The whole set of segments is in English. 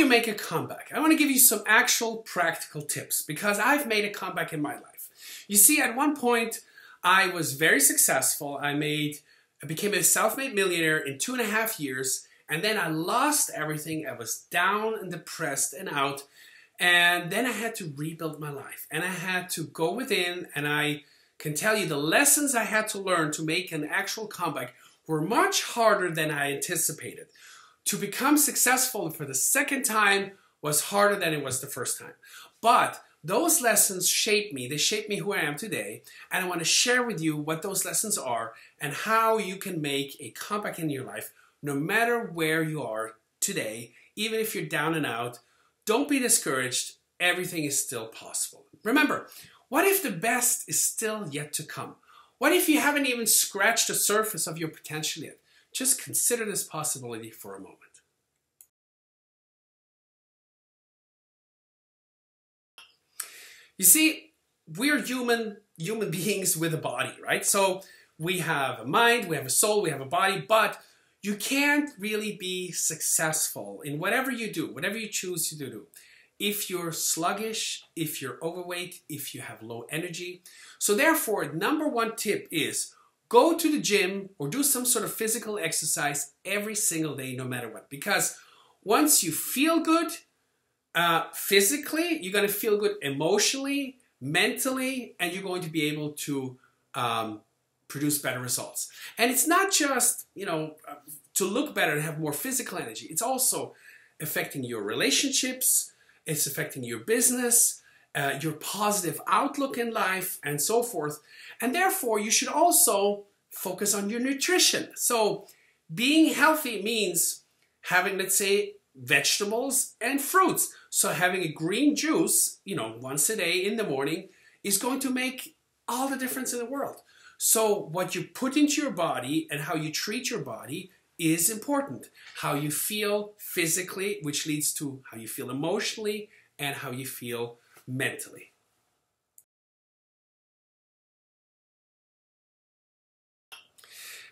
make a comeback? I want to give you some actual practical tips because I've made a comeback in my life. You see, at one point, I was very successful. I became a self-made millionaire in 2.5 years, and then I lost everything. I was down and depressed and out, and then I had to rebuild my life, and I had to go within, and I can tell you the lessons I had to learn to make an actual comeback were much harder than I anticipated. To become successful for the second time was harder than it was the first time. But those lessons shaped me. They shaped me who I am today. And I want to share with you what those lessons are and how you can make a comeback in your life no matter where you are today. Even if you're down and out, don't be discouraged. Everything is still possible. Remember, what if the best is still yet to come? What if you haven't even scratched the surface of your potential yet? Just consider this possibility for a moment. You see, we're human beings with a body, right? So we have a mind, we have a soul, we have a body, but you can't really be successful in whatever you do, whatever you choose to do, if you're sluggish, if you're overweight, if you have low energy. So therefore, number one tip is go to the gym or do some sort of physical exercise every single day, no matter what. Because once you feel good physically, you're going to feel good emotionally, mentally, and you're going to be able to produce better results. And it's not just, to look better and have more physical energy. It's also affecting your relationships. It's affecting your business, your positive outlook in life, and so forth. And therefore, you should also focus on your nutrition. So being healthy means having, let's say, vegetables and fruits. So having a green juice, once a day in the morning is going to make all the difference in the world. So what you put into your body and how you treat your body is important. How you feel physically, which leads to how you feel emotionally and how you feel mentally.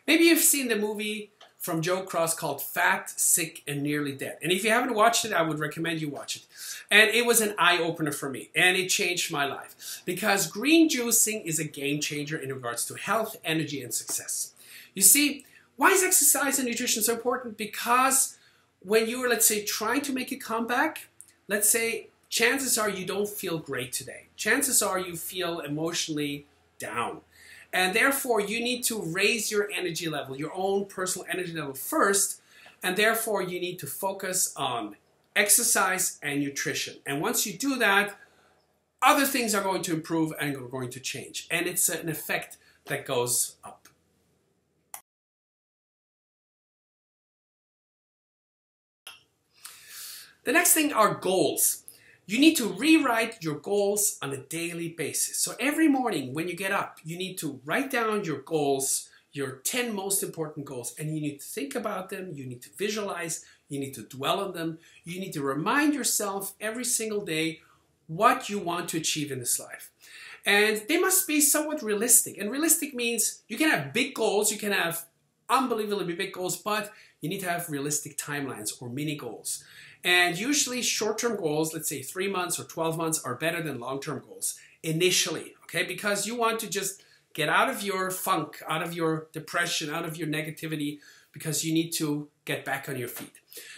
Maybe you've seen the movie from Joe Cross called Fat, Sick, and Nearly Dead. And if you haven't watched it, I would recommend you watch it. And it was an eye-opener for me, and it changed my life. Because green juicing is a game changer in regards to health, energy, and success. You see, why is exercise and nutrition so important? Because when you're, let's say, trying to make a comeback, let's say, chances are you don't feel great today. Chances are you feel emotionally down. And therefore, you need to raise your energy level, your own personal energy level first. And therefore, you need to focus on exercise and nutrition. And once you do that, other things are going to improve and are going to change. And it's an effect that goes up. The next thing are goals. You need to rewrite your goals on a daily basis. So every morning when you get up, you need to write down your goals, your 10 most important goals, and you need to think about them, you need to visualize, you need to dwell on them, you need to remind yourself every single day what you want to achieve in this life. And they must be somewhat realistic. And realistic means you can have big goals, you can have unbelievably big goals, but you need to have realistic timelines or mini goals. And usually short-term goals, let's say 3 months or 12 months, are better than long-term goals initially, okay? Because you want to just get out of your funk, out of your depression, out of your negativity, because you need to get back on your feet.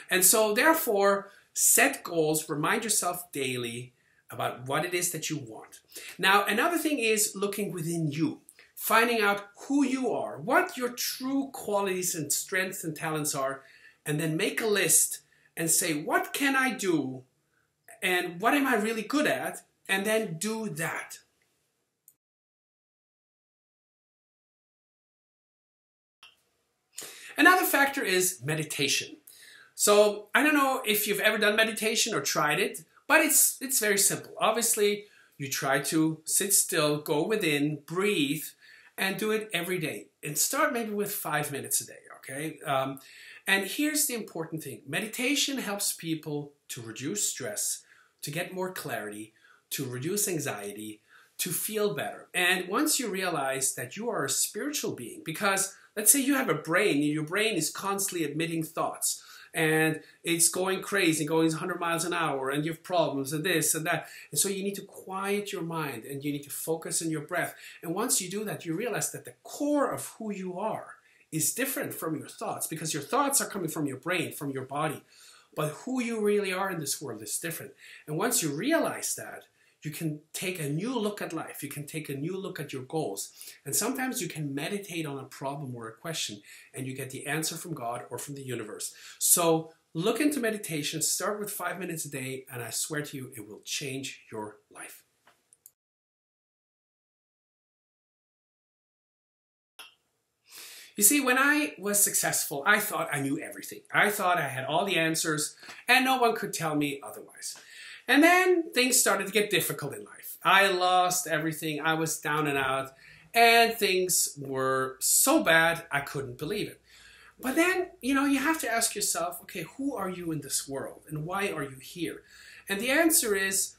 And so therefore, set goals, remind yourself daily about what it is that you want. Now, another thing is looking within you, finding out who you are, what your true qualities and strengths and talents are, and then make a list and say, what can I do and what am I really good at? And then do that. Another factor is meditation. So I don't know if you've ever done meditation or tried it, but it's very simple. Obviously, you try to sit still, go within, breathe, and do it every day. And start maybe with 5 minutes a day, okay? And here's the important thing. Meditation helps people to reduce stress, to get more clarity, to reduce anxiety, to feel better. And once you realize that you are a spiritual being, because let's say you have a brain and your brain is constantly emitting thoughts. and it's going crazy, going 100 miles an hour, and you have problems and this and that. And so you need to quiet your mind and you need to focus on your breath. And once you do that, you realize that the core of who you are is different from your thoughts, because your thoughts are coming from your brain, from your body. But who you really are in this world is different. And once you realize that, you can take a new look at life. You can take a new look at your goals. And sometimes you can meditate on a problem or a question and you get the answer from God or from the universe. So look into meditation, start with 5 minutes a day, and I swear to you, it will change your life. You see, when I was successful, I thought I knew everything. I thought I had all the answers and no one could tell me otherwise. And then things started to get difficult in life. I lost everything. I was down and out and things were so bad I couldn't believe it. But then, you have to ask yourself, okay, who are you in this world and why are you here? And the answer is,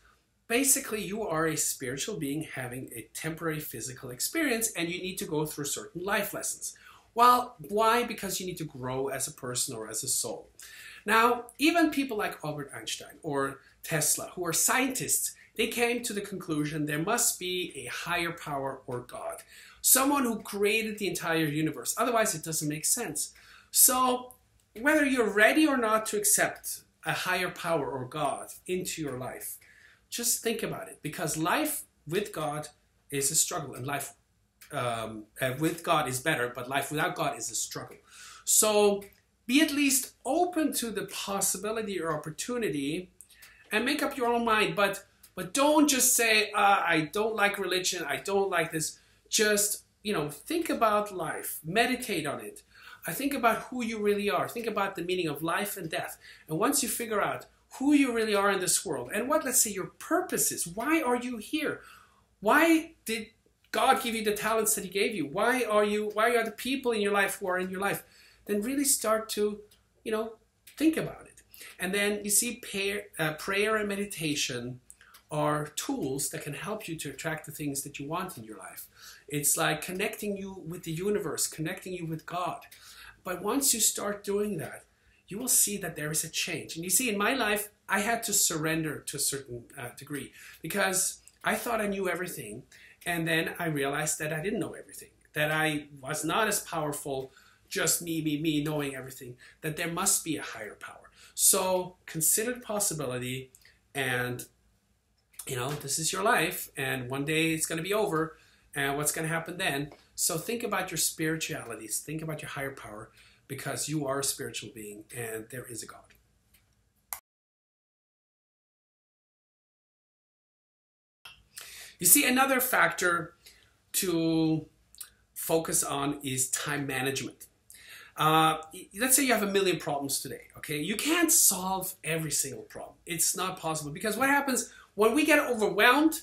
basically, you are a spiritual being having a temporary physical experience and you need to go through certain life lessons. Well, why? Because you need to grow as a person or as a soul. Now, even people like Albert Einstein or Tesla, who are scientists, they came to the conclusion there must be a higher power or God, someone who created the entire universe. Otherwise, it doesn't make sense. So, whether you're ready or not to accept a higher power or God into your life, just think about it, because life with God is a struggle, and life with God is better, but life without God is a struggle. So be at least open to the possibility or opportunity and make up your own mind. But don't just say, I don't like religion, I don't like this. Just, think about life, meditate on it. Think about who you really are. Think about the meaning of life and death. And once you figure out who you really are in this world and what, let's say, your purpose is, why are you here? Why did God give you the talents that he gave you? Why are the people in your life who are in your life? Then really start to, think about it. And then you see prayer and meditation are tools that can help you to attract the things that you want in your life. It's like connecting you with the universe, connecting you with God. But once you start doing that, you will see that there is a change. And you see, in my life, I had to surrender to a certain degree because I thought I knew everything. And then I realized that I didn't know everything, that I was not as powerful, just me knowing everything, that there must be a higher power. So consider the possibility, and this is your life, and one day it's going to be over, and what's going to happen then? So think about your spiritualities, think about your higher power, because you are a spiritual being, and there is a God. You see, another factor to focus on is time management. Let's say you have 1 million problems today, okay? You can't solve every single problem. It's not possible, because what happens when we get overwhelmed,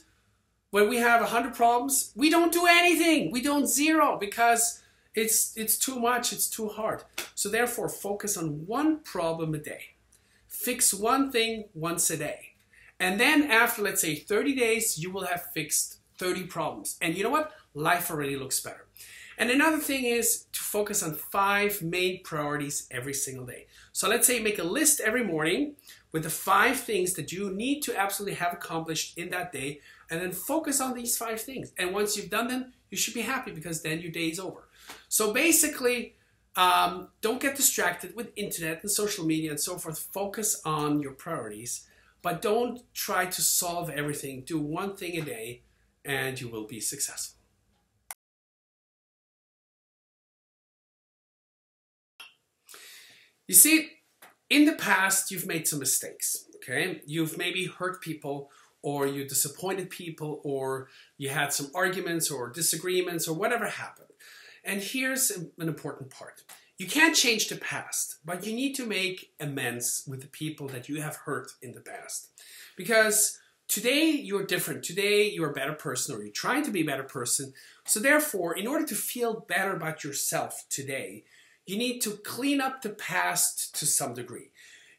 when we have 100 problems, we don't do anything. We don't zero, because it's too much, it's too hard. So therefore, focus on one problem a day. Fix one thing once a day. And then after, let's say, 30 days, you will have fixed 30 problems. And you know what? Life already looks better. And another thing is to focus on 5 main priorities every single day. So let's say make a list every morning with the 5 things that you need to absolutely have accomplished in that day, and then focus on these 5 things. And once you've done them, you should be happy, because then your day is over. So basically, don't get distracted with internet and social media and so forth. Focus on your priorities. But don't try to solve everything. Do one thing a day and you will be successful. You see, in the past, you've made some mistakes, okay? You've maybe hurt people, or you disappointed people, or you had some arguments or disagreements or whatever happened. And here's an important part. You can't change the past, but you need to make amends with the people that you have hurt in the past. Because today you're different. Today you're a better person, or you're trying to be a better person. So therefore, in order to feel better about yourself today, you need to clean up the past to some degree.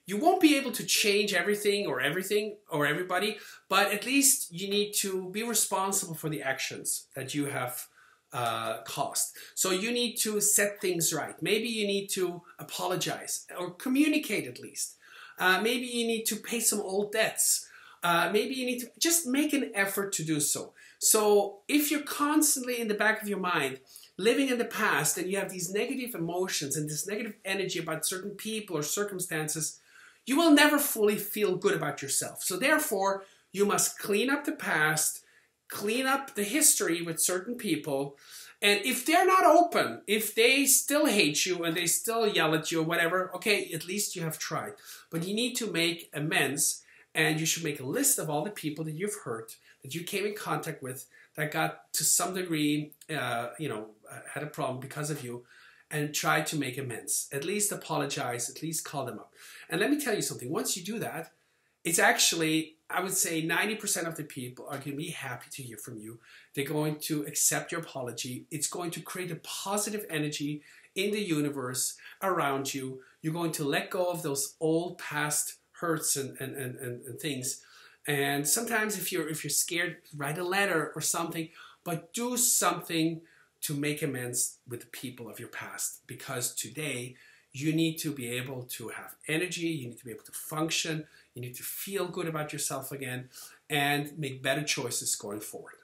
You won't be able to change everything or everybody, but at least you need to be responsible for the actions that you have cost. So you need to set things right. Maybe you need to apologize or communicate at least. Maybe you need to pay some old debts. Maybe you need to just make an effort to do so. So if you're constantly in the back of your mind living in the past and you have these negative emotions and this negative energy about certain people or circumstances, you will never fully feel good about yourself. So therefore, you must clean up the past, clean up the history with certain people. And if they're not open, if they still hate you and they still yell at you or whatever, okay, at least you have tried. But you need to make amends, and you should make a list of all the people that you've hurt, that you came in contact with, that got to some degree, had a problem because of you, and try to make amends. At least apologize, at least call them up. And let me tell you something, once you do that, it's actually, I would say 90% of the people are going to be happy to hear from you. They're going to accept your apology. It's going to create a positive energy in the universe around you. You're going to let go of those old past hurts and things. And sometimes if you're scared, write a letter or something, but do something to make amends with the people of your past. Because today, you need to be able to have energy, you need to be able to function, you need to feel good about yourself again, and make better choices going forward.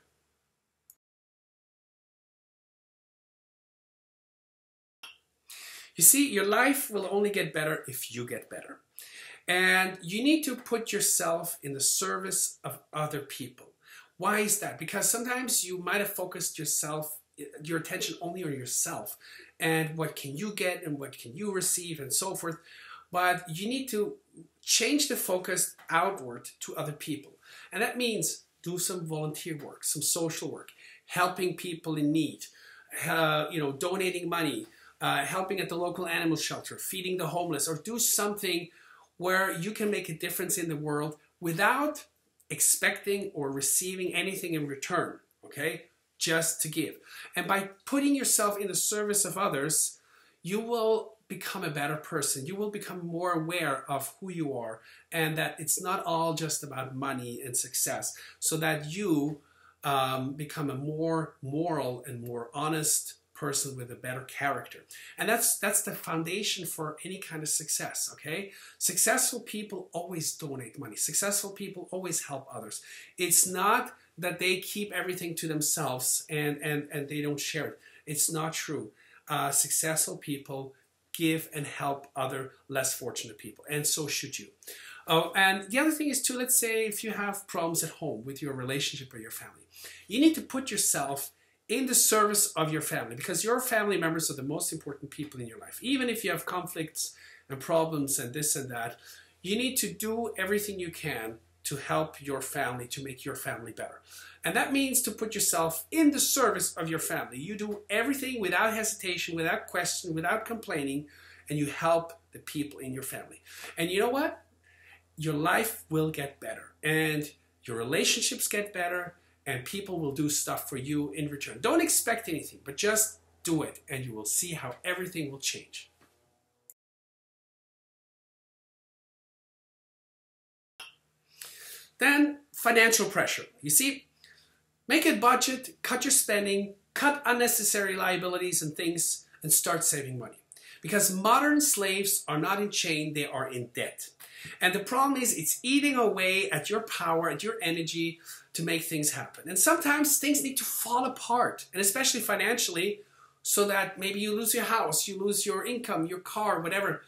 You see, your life will only get better if you get better. And you need to put yourself in the service of other people. Why is that? Because sometimes you might have focused your attention only on yourself and what can you get and what can you receive and so forth. But you need to change the focus outward to other people. And that means do some volunteer work, some social work, helping people in need, donating money, helping at the local animal shelter, feeding the homeless, or do something where you can make a difference in the world without expecting or receiving anything in return, okay? Just to give. And by putting yourself in the service of others, you will become a better person. You will become more aware of who you are and that it's not all just about money and success, so that you become a more moral and more honest person with a better character. And that's the foundation for any kind of success, okay? Successful people always donate money. Successful people always help others. It's not that they keep everything to themselves and they don't share it. It's not true. Successful people give and help other less fortunate people, and so should you. Oh, and the other thing is too, let's say if you have problems at home with your relationship or your family, you need to put yourself in the service of your family, because your family members are the most important people in your life. Even if you have conflicts and problems and this and that, you need to do everything you can to help your family, to make your family better. And that means to put yourself in the service of your family. You do everything without hesitation, without question, without complaining, and you help the people in your family. And you know what? Your life will get better, and your relationships get better, and people will do stuff for you in return. Don't expect anything, but just do it, and you will see how everything will change. Then, financial pressure. You see, make a budget, cut your spending, cut unnecessary liabilities and things, and start saving money. Because modern slaves are not in chain, they are in debt. And the problem is, it's eating away at your power, at your energy to make things happen. And sometimes things need to fall apart, and especially financially, so that maybe you lose your house, you lose your income, your car, whatever,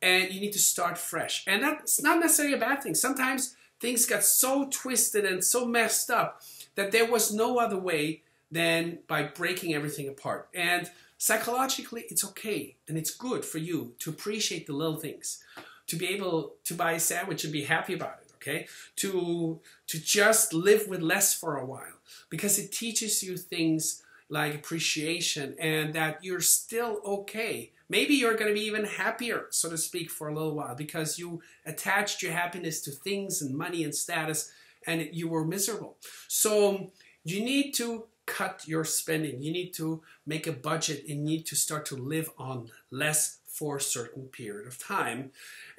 and you need to start fresh. And that's not necessarily a bad thing. Sometimes things got so twisted and so messed up that there was no other way than by breaking everything apart. And psychologically, it's okay and it's good for you to appreciate the little things, to be able to buy a sandwich and be happy about it, okay? To just live with less for a while, because it teaches you things like appreciation and that you're still okay. Maybe you're going to be even happier, so to speak, for a little while, because you attached your happiness to things and money and status, and you were miserable. So you need to cut your spending. You need to make a budget. You need to start to live on less for a certain period of time.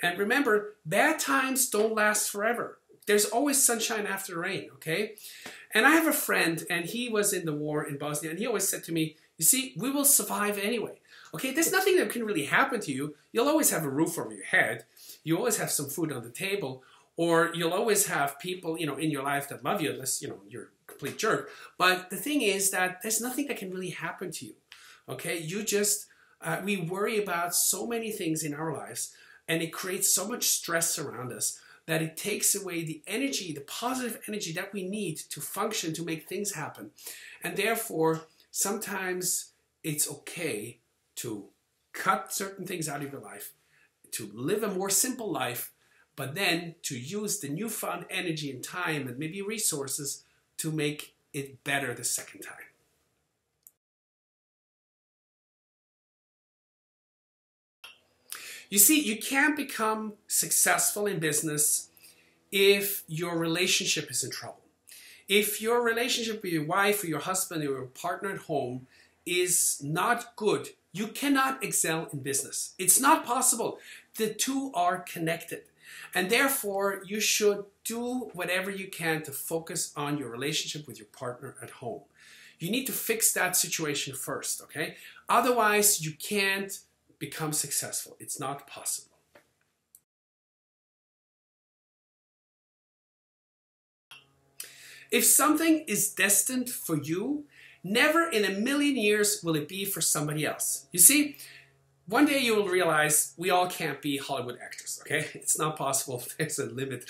And remember, bad times don't last forever. there's always sunshine after rain, okay? And I have a friend, and he was in the war in Bosnia, and he always said to me, you see, we will survive anyway. Okay, there's nothing that can really happen to you. You'll always have a roof over your head. You always have some food on the table, or you'll always have people, in your life that love you, unless, you're a complete jerk. But the thing is that there's nothing that can really happen to you. Okay, you just, we worry about so many things in our lives, and it creates so much stress around us that it takes away the energy, the positive energy that we need to function, to make things happen. And therefore, sometimes it's okay to cut certain things out of your life, to live a more simple life, but then to use the newfound energy and time and maybe resources to make it better the second time. You see, you can't become successful in business if your relationship is in trouble. If your relationship with your wife or your husband or your partner at home is not good, you cannot excel in business. It's not possible. The two are connected. And therefore, you should do whatever you can to focus on your relationship with your partner at home. You need to fix that situation first, okay? Otherwise, you can't become successful. It's not possible. If something is destined for you, never in a million years will it be for somebody else. You see, one day you will realize we all can't be Hollywood actors, okay? It's not possible. There's a limit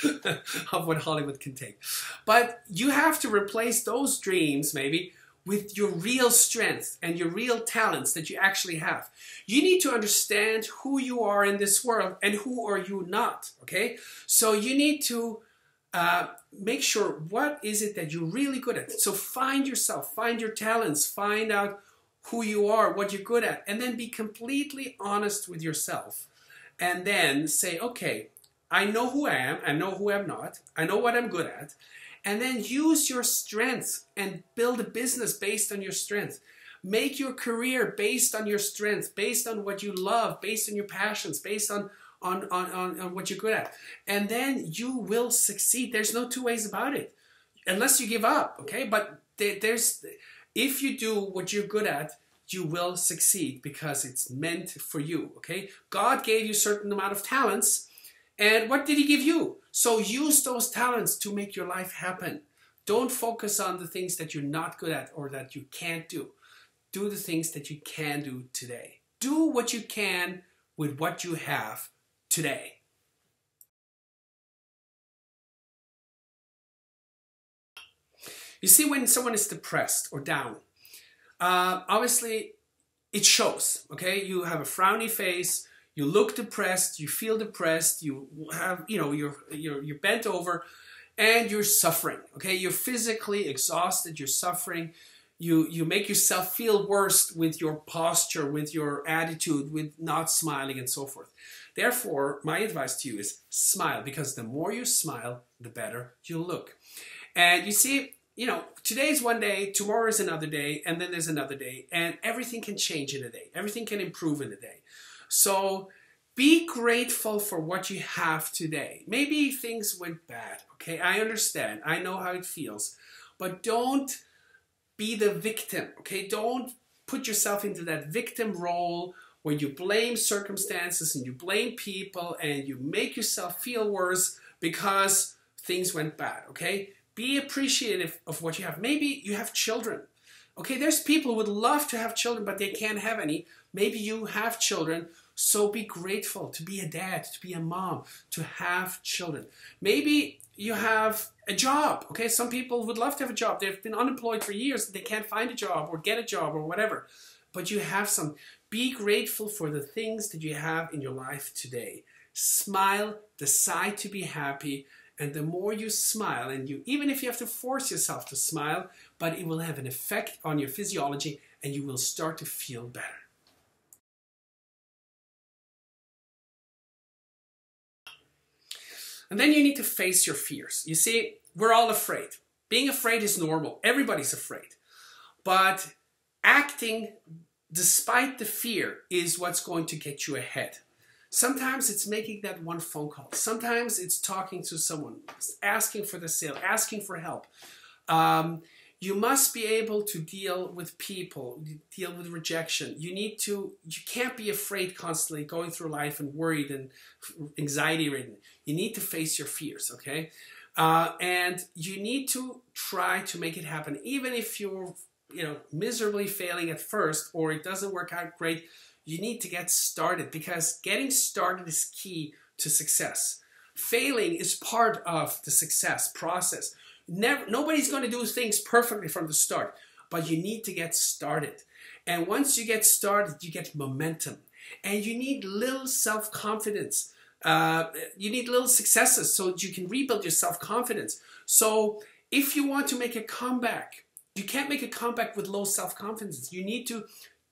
of what Hollywood can take. But you have to replace those dreams, maybe, with your real strength and your real talents that you actually have. You need to understand who you are in this world and who are you not, okay? So you need to make sure what is it that you're really good at. So find yourself, find your talents, find out who you are, what you're good at, and then be completely honest with yourself. And then say, okay, I know who I am, I know who I'm not, I know what I'm good at, and then use your strengths and build a business based on your strengths. Make your career based on your strengths, based on what you love, based on your passions, based on what you're good at. And then you will succeed. There's no two ways about it. Unless you give up, okay? But if you do what you're good at, you will succeed because it's meant for you, okay? God gave you a certain amount of talents, and what did He give you? So use those talents to make your life happen. Don't focus on the things that you're not good at or that you can't do. Do the things that you can do today. Do what you can with what you have today. You see, when someone is depressed or down, obviously it shows, okay? You have a frowny face, you look depressed, you feel depressed, you have, you're bent over and you're suffering, okay? You're physically exhausted, you're suffering. You make yourself feel worse with your posture, with your attitude, with not smiling and so forth. Therefore, my advice to you is smile, because the more you smile, the better you look. And you see, today's one day, tomorrow is another day, and then there's another day, and everything can change in a day. Everything can improve in a day. So be grateful for what you have today. Maybe things went bad, okay? I understand. I know how it feels. But don't be the victim, okay? Don't put yourself into that victim role where you blame circumstances and you blame people and you make yourself feel worse because things went bad, okay? Be appreciative of what you have. Maybe you have children, okay? There's people who would love to have children, but they can't have any. Maybe you have children, so be grateful to be a dad, to be a mom, to have children. Maybe you have a job, okay? Some people would love to have a job. They've been unemployed for years. They can't find a job or get a job or whatever. But you have some. Be grateful for the things that you have in your life today. Smile, decide to be happy, and the more you smile, and even if you have to force yourself to smile, but it will have an effect on your physiology and you will start to feel better. And then you need to face your fears. You see, we're all afraid. Being afraid is normal. Everybody's afraid. But acting despite the fear is what's going to get you ahead. Sometimes it's making that one phone call. Sometimes it's talking to someone, asking for the sale, asking for help. You must be able to deal with people, deal with rejection. You can't be afraid constantly going through life and worried and anxiety ridden. You need to face your fears, okay? And you need to try to make it happen. Even if you're, miserably failing at first or it doesn't work out great, you need to get started, because getting started is key to success. Failing is part of the success process. Nobody's going to do things perfectly from the start, but you need to get started. And once you get started, you get momentum. And you need little self-confidence. You need little successes so that you can rebuild your self-confidence. So if you want to make a comeback, you can't make a comeback with low self-confidence. You need to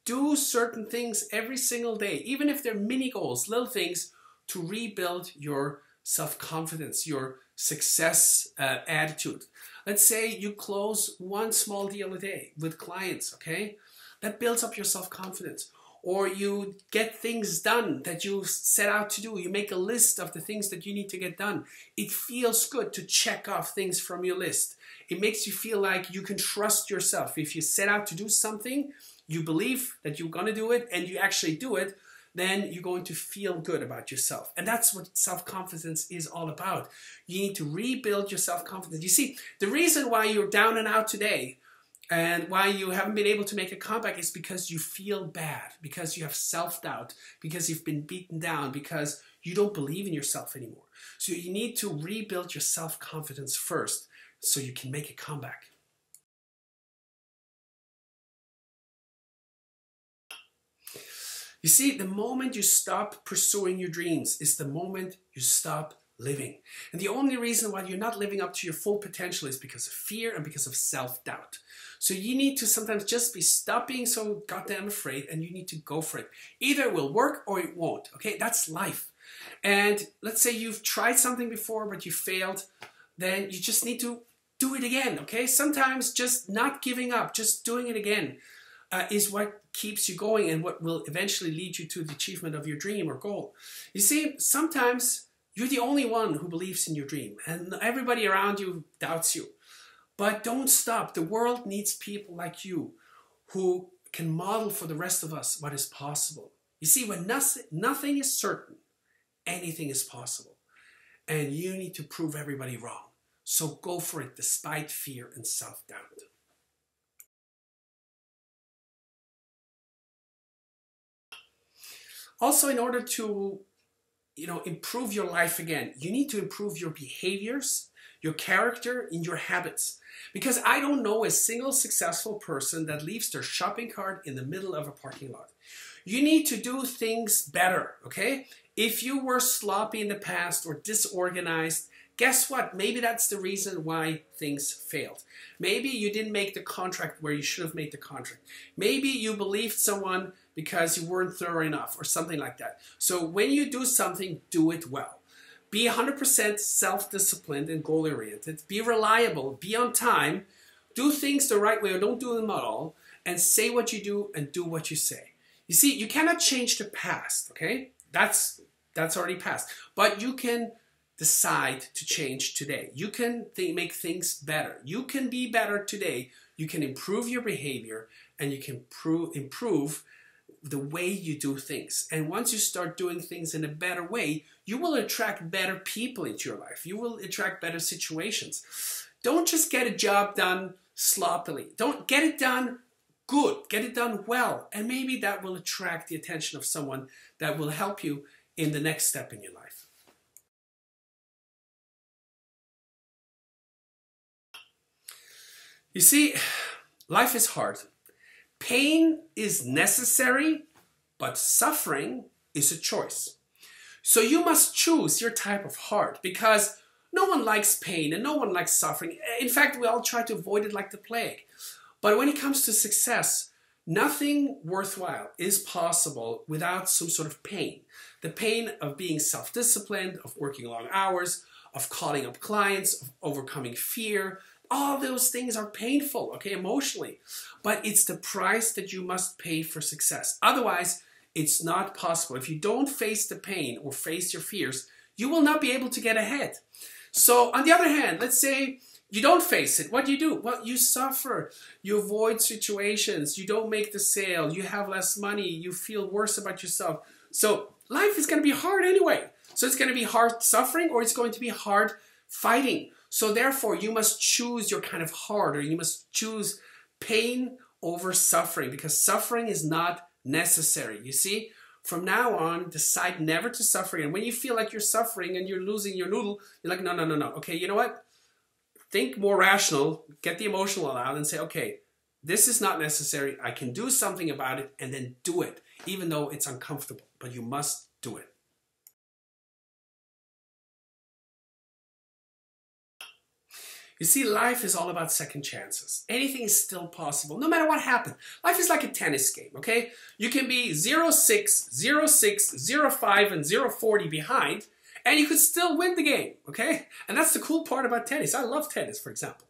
do certain things every single day, even if they're mini goals, little things, to rebuild your self-confidence, your success attitude. Let's say you close one small deal a day with clients, okay? That builds up your self-confidence. Or you get things done that you set out to do. You make a list of the things that you need to get done. It feels good to check off things from your list. It makes you feel like you can trust yourself. If you set out to do something, you believe that you're going to do it, and you actually do it, then you're going to feel good about yourself. And that's what self-confidence is all about. You need to rebuild your self-confidence. You see, the reason why you're down and out today and why you haven't been able to make a comeback is because you feel bad, because you have self-doubt, because you've been beaten down, because you don't believe in yourself anymore. So you need to rebuild your self-confidence first so you can make a comeback. You see, the moment you stop pursuing your dreams is the moment you stop living. And the only reason why you're not living up to your full potential is because of fear and because of self-doubt. So you need to sometimes just stop being so goddamn afraid, and you need to go for it. Either it will work or it won't, okay? That's life. And let's say you've tried something before but you failed, then you just need to do it again, okay? Sometimes just not giving up, just doing it again is what keeps you going and what will eventually lead you to the achievement of your dream or goal. You see, sometimes you're the only one who believes in your dream and everybody around you doubts you. But don't stop. The world needs people like you who can model for the rest of us what is possible. You see, when nothing is certain, anything is possible. And you need to prove everybody wrong. So go for it despite fear and self-doubt. Also, in order to, improve your life again, you need to improve your behaviors, your character, and your habits. Because I don't know a single successful person that leaves their shopping cart in the middle of a parking lot. You need to do things better, okay? If you were sloppy in the past or disorganized, guess what? Maybe that's the reason why things failed. Maybe you didn't make the contract where you should have made the contract. Maybe you believed someone because you weren't thorough enough or something like that. So when you do something, do it well. Be 100% self-disciplined and goal-oriented. Be reliable. Be on time. Do things the right way or don't do them at all. And say what you do and do what you say. You see, you cannot change the past, okay? That's already past. But you can decide to change today. You can make things better. You can be better today. You can improve your behavior and you can improve the way you do things. And once you start doing things in a better way, you will attract better people into your life. You will attract better situations. Don't just get a job done sloppily. Don't get it done good. Get it done well. And maybe that will attract the attention of someone that will help you in the next step in your life. You see, life is hard. Pain is necessary, but suffering is a choice. So you must choose your type of heart, because no one likes pain and no one likes suffering. In fact, we all try to avoid it like the plague. But when it comes to success, nothing worthwhile is possible without some sort of pain. The pain of being self-disciplined, of working long hours, of calling up clients, of overcoming fear. All those things are painful, okay, emotionally. But it's the price that you must pay for success. Otherwise, It's not possible. If you don't face the pain or face your fears, you will not be able to get ahead. So on the other hand, let's say you don't face it. What do you do? Well, you suffer. You avoid situations. You don't make the sale. You have less money. You feel worse about yourself. So life is going to be hard anyway. So it's going to be hard suffering, or it's going to be hard fighting. So therefore, you must choose your kind of hard, or you must choose pain over suffering, because suffering is not necessary. You see, from now on, decide never to suffer. And when you feel like you're suffering and you're losing your noodle, you're like, no, no, no, no. Okay, you know what? Think more rational, get the emotional out and say, okay, this is not necessary. I can do something about it, and then do it, even though it's uncomfortable, but you must do it. You see, life is all about second chances. Anything is still possible, no matter what happened. Life is like a tennis game, okay? You can be 0-6, 0-6, 0-5, and 0-40 behind, and you could still win the game, okay? And that's the cool part about tennis. I love tennis, for example.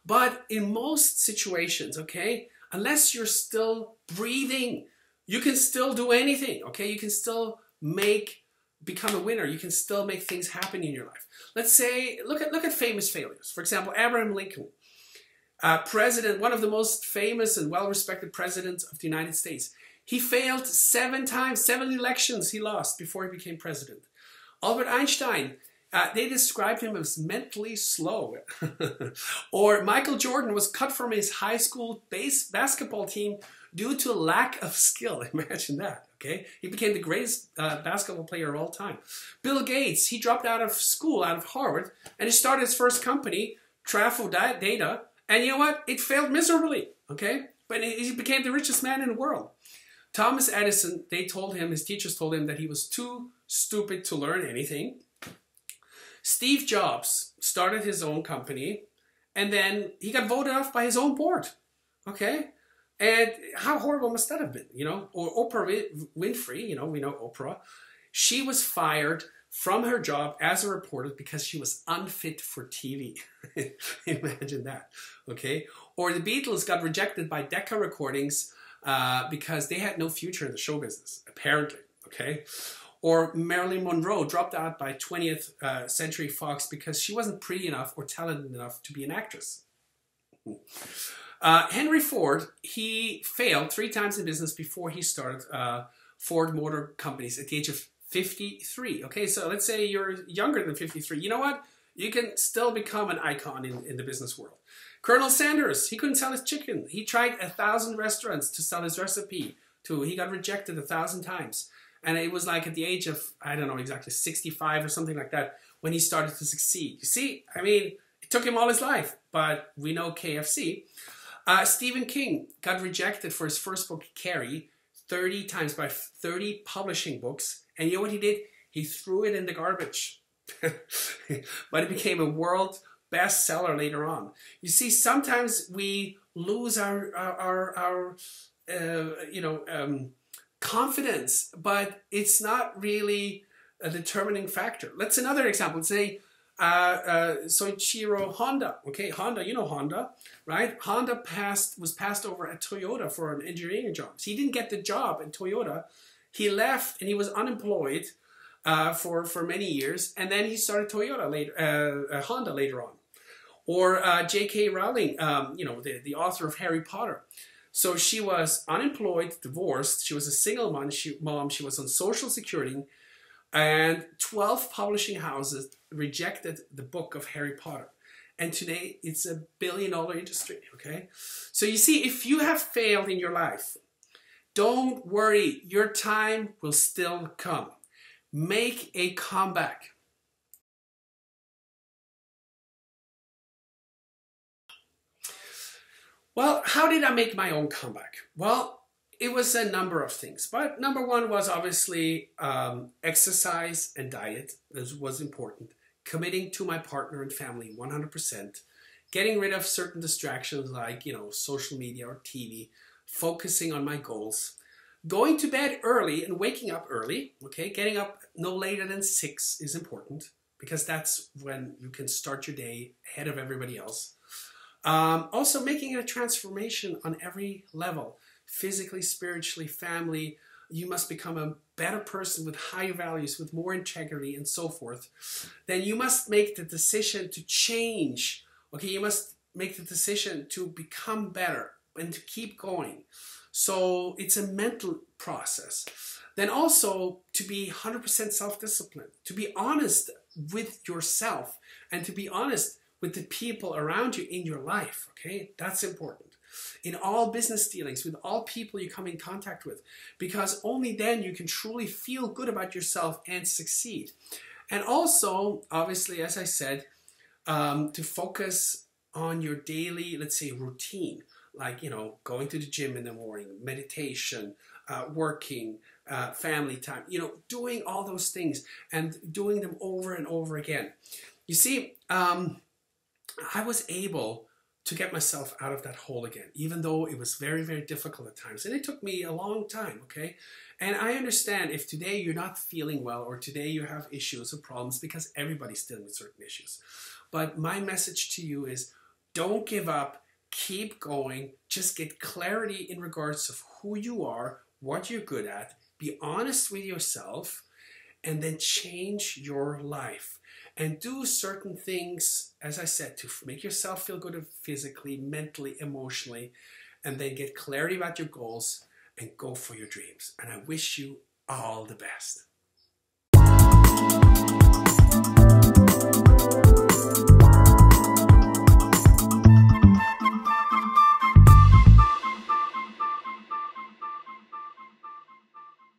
But in most situations, okay, unless you're still breathing, you can still do anything, okay? You can still become a winner. You can still make things happen in your life. Let's say, look at famous failures. For example, Abraham Lincoln, president, one of the most famous and well-respected presidents of the United States. He failed 7 times, 7 elections he lost before he became president. Albert Einstein, they described him as mentally slow. Or Michael Jordan was cut from his high school basketball team due to lack of skill. Imagine that, okay? He became the greatest basketball player of all time. Bill Gates, he dropped out of school, out of Harvard, and he started his first company, Trafo Data, and you know what? It failed miserably, okay? But he became the richest man in the world. Thomas Edison, his teachers told him that he was too stupid to learn anything. Steve Jobs started his own company, and then he got voted off by his own board, okay? And how horrible must that have been, you know? Or Oprah Winfrey, you know, we know Oprah. She was fired from her job as a reporter because she was unfit for TV. Imagine that, okay? Or the Beatles got rejected by Decca Recordings because they had no future in the show business, apparently, okay? Or Marilyn Monroe dropped out by 20th Century Fox because she wasn't pretty enough or talented enough to be an actress. Henry Ford, he failed 3 times in business before he started Ford Motor Companies at the age of 53. Okay, so let's say you're younger than 53. You know what? You can still become an icon in the business world. Colonel Sanders, he couldn't sell his chicken. He tried 1,000 restaurants to sell his recipe to. He got rejected 1,000 times. And it was like at the age of, I don't know exactly, 65 or something like that when he started to succeed. You see, I mean, it took him all his life, but we know KFC. Stephen King got rejected for his first book, Carrie, 30 times by 30 publishing books. And you know what he did? He threw it in the garbage. But it became a world bestseller later on. You see, sometimes we lose our confidence, but it's not really a determining factor. Let's another example. Let's say Soichiro Honda. Okay, Honda, you know Honda, right? Honda was passed over at Toyota for an engineering job. So he didn't get the job at Toyota. He left and he was unemployed for many years, and then he started Honda later on. Or J.K. Rowling, the author of Harry Potter. So she was unemployed, divorced. She was a single mom. She was on Social Security, and 12 publishing houses rejected the book of Harry Potter. And today it's a billion-dollar industry. Okay, so you see, if you have failed in your life, don't worry. Your time will still come. Make a comeback. Well, how did I make my own comeback? Well, it was a number of things. But number one was obviously exercise and diet. This was important. Committing to my partner and family 100%. Getting rid of certain distractions like, social media or TV. Focusing on my goals. Going to bed early and waking up early. Okay, getting up no later than 6 is important because that's when you can start your day ahead of everybody else. Also making a transformation on every level, physically, spiritually, family, you must become a better person with higher values, with more integrity and so forth, then you must make the decision to change. Okay, you must make the decision to become better and to keep going. So it's a mental process. Then also to be 100% self-disciplined, to be honest with yourself and to be honest with the people around you in your life. Okay, that's important. In all business dealings, with all people you come in contact with, because only then you can truly feel good about yourself and succeed. And also, obviously, as I said, to focus on your daily, let's say, routine, like, you know, going to the gym in the morning, meditation, working, family time, you know, doing all those things and doing them over and over again. You see, I was able to get myself out of that hole again, even though it was very, very difficult at times. And it took me a long time, okay? And I understand if today you're not feeling well or today you have issues or problems, because everybody's dealing with certain issues. But my message to you is don't give up, keep going, just get clarity in regards of who you are, what you're good at, be honest with yourself, and then change your life. And do certain things, as I said, to make yourself feel good physically, mentally, emotionally, and then get clarity about your goals and go for your dreams. And I wish you all the best.